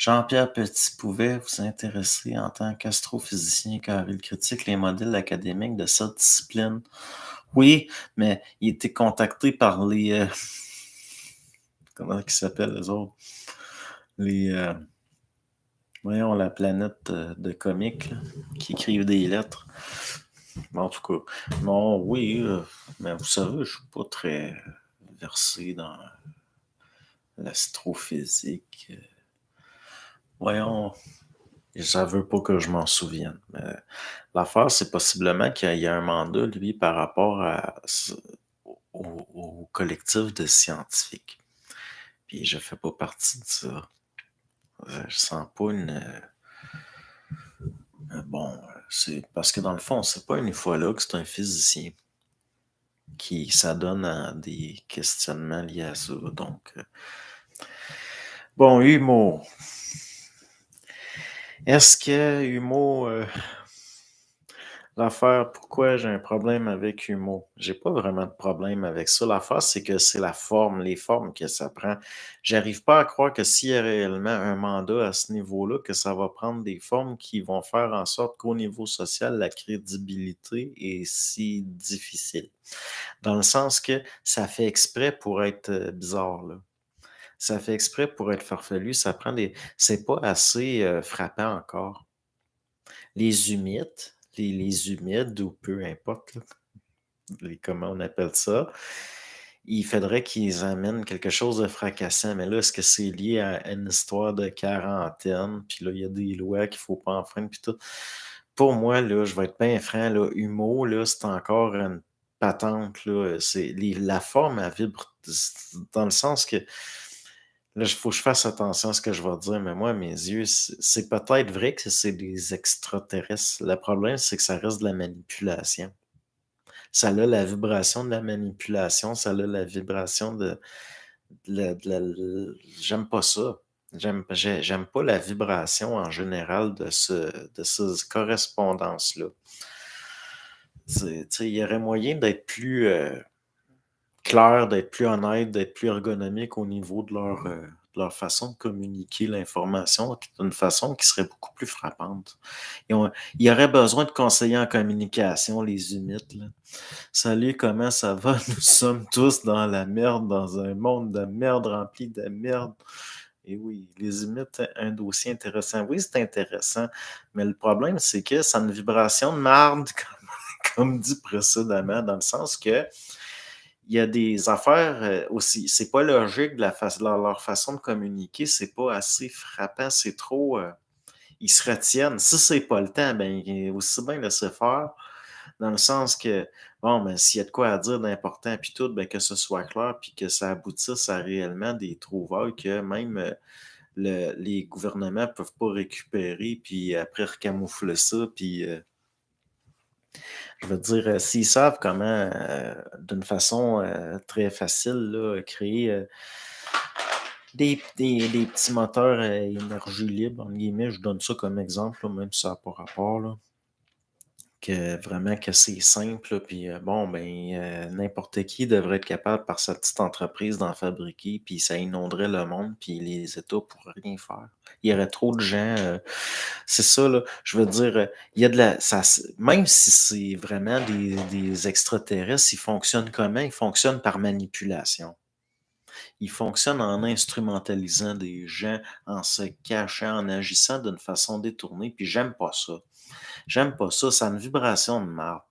Jean-Pierre Petit pouvait vous intéresser en tant qu'astrophysicien car il critique les modèles académiques de cette discipline. Oui, mais il était contacté par les comment ils s'appellent les autres? Les voyons la planète de comiques là, qui écrivent des lettres. Mais en tout cas, non, oui, mais vous savez, je suis pas très versé dans l'astrophysique. Voyons, ça veut pas que je m'en souvienne. Mais l'affaire, c'est possiblement qu'il y a un mandat, lui, par rapport au collectif de scientifiques. Puis je fais pas partie de ça. Je sens pas bon, c'est parce que dans le fond, c'est pas une ufologue, c'est un physicien qui s'adonne à des questionnements liés à ça. Donc, bon, humour. Est-ce que humour, l'affaire, pourquoi j'ai un problème avec Humo? J'ai pas vraiment de problème avec ça. L'affaire, c'est que c'est la forme, les formes que ça prend. J'arrive pas à croire que s'il y a réellement un mandat à ce niveau-là, que ça va prendre des formes qui vont faire en sorte qu'au niveau social, la crédibilité est si difficile. Dans le sens que ça fait exprès pour être bizarre, là. Ça fait exprès pour être farfelu. Ça prend des. C'est pas assez frappant encore. Les humides, les humides ou peu importe, là, comment on appelle ça, il faudrait qu'ils amènent quelque chose de fracassant. Mais là, est-ce que c'est lié à une histoire de quarantaine? Puis là, il y a des lois qu'il faut pas enfreindre, puis tout. Pour moi, là, je vais être bien franc, là, humour, là, c'est encore une patente, là. La forme, elle vibre dans le sens que là, il faut que je fasse attention à ce que je vais dire, mais moi, à mes yeux, c'est peut-être vrai que c'est des extraterrestres. Le problème, c'est que ça reste de la manipulation. Ça a la vibration de la manipulation, ça a la vibration j'aime pas ça. J'aime pas la vibration en général de ces correspondances-là. Tu sais, il y aurait moyen d'être plus clair, d'être plus honnête, d'être plus ergonomique au niveau de leur façon de communiquer l'information, d'une façon qui serait beaucoup plus frappante. Il y aurait besoin de conseillers en communication, les humides, là. Salut, comment ça va? Nous sommes tous dans la merde, dans un monde de merde rempli de merde. Et oui, les humides, un dossier intéressant. Oui, c'est intéressant, mais le problème, c'est que ça a une vibration de marde, comme dit précédemment, dans le sens que il y a des affaires aussi. C'est pas logique de leur façon de communiquer, c'est pas assez frappant, c'est trop. Ils se retiennent. Si c'est pas le temps, ben aussi bien laisser faire. Dans le sens que, bon, ben, s'il y a de quoi à dire d'important, puis tout, ben, que ce soit clair, puis que ça aboutisse à réellement des trouvailles que même les gouvernements peuvent pas récupérer, puis après recamoufler ça, puis je veux dire, s'ils savent comment, d'une façon très facile, là, créer des petits moteurs à énergie libre, entre guillemets, je donne ça comme exemple, là, même si ça n'a pas rapport, là, que vraiment que c'est simple, là, puis bon, ben, n'importe qui devrait être capable par sa petite entreprise d'en fabriquer, puis ça inonderait le monde, puis les États pourraient rien faire. Il y aurait trop de gens. C'est ça, là. Je veux dire, il y a de la. Même si c'est vraiment des extraterrestres, ils fonctionnent comment? Ils fonctionnent par manipulation. Ils fonctionnent en instrumentalisant des gens, en se cachant, en agissant d'une façon détournée, puis j'aime pas ça. J'aime pas ça, ça a une vibration de marde.